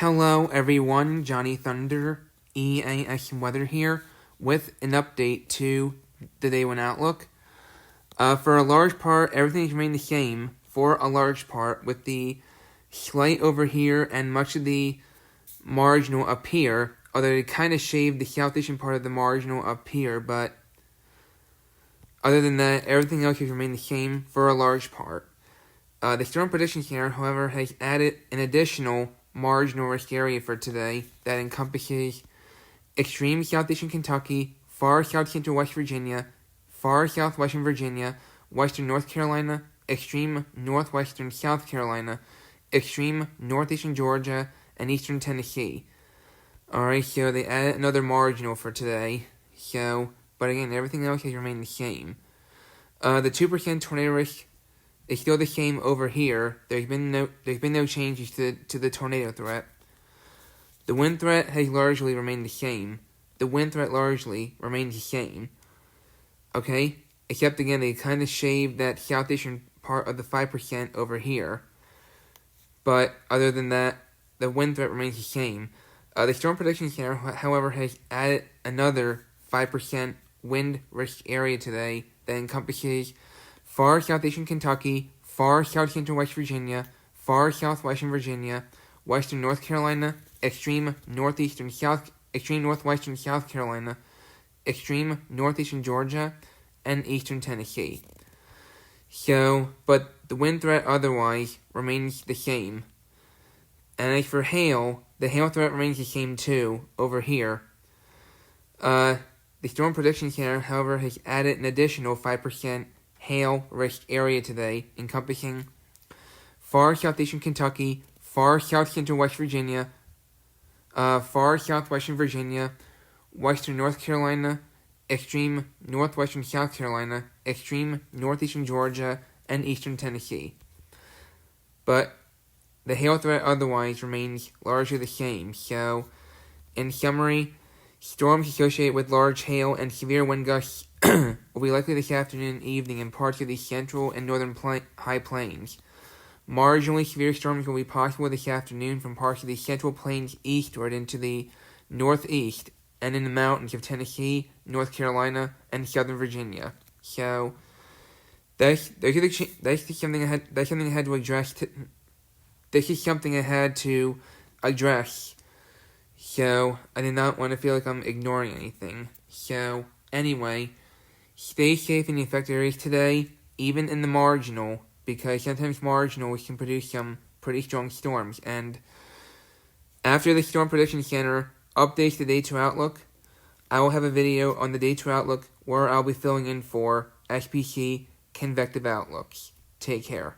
Hello everyone, JohnnyThunderEAS&Weather here with an update to the Day 1 Outlook. For a large part, everything's remained the same for a large part, with the slight over here and much of the marginal up here, although they kind of shaved the southeastern part of the marginal up here, but other than that, everything else has remained the same for a large part. The Storm Prediction Center, however, has added an additional marginal risk area for today that encompasses extreme southeastern Kentucky, far south central West Virginia, far southwestern Virginia, western North Carolina, extreme northwestern South Carolina, extreme northeastern Georgia, and eastern Tennessee. Alright, so they added another marginal for today. But again, everything else has remained the same. The 2% tornado risk is still the same over here. There's been no changes to the tornado threat. The wind threat has largely remained the same. Okay? Except again, they kind of shaved that southeastern part of the 5% over here. But other than that, the wind threat remains the same. The Storm Prediction Center, however, has added another 5% wind risk area today that encompasses far southeastern Kentucky, far south central West Virginia, far southwestern Virginia, western North Carolina, extreme northwestern South Carolina, extreme northeastern Georgia, and eastern Tennessee. But the wind threat otherwise remains the same. And as for hail, the hail threat remains the same too, over here. The Storm Prediction Center, however, has added an additional 5% hail risk area today, encompassing far southeastern Kentucky, far south central West Virginia, far southwestern Virginia, western North Carolina, extreme northwestern South Carolina, extreme northeastern Georgia, and eastern Tennessee. But the hail threat otherwise remains largely the same. So, in summary, storms associated with large hail and severe wind gusts will be likely this afternoon and evening in parts of the central and northern high plains. Marginally severe storms will be possible this afternoon from parts of the central plains eastward into the northeast and in the mountains of Tennessee, North Carolina, and southern Virginia. So that's something I had to address. This is something I had to address. So I did not want to feel like I'm ignoring anything. So anyway, stay safe in the affected areas today, even in the marginal, because sometimes marginals can produce some pretty strong storms. And after the Storm Prediction Center updates the Day 2 Outlook, I will have a video on the Day 2 Outlook where I'll be filling in for SPC convective outlooks. Take care.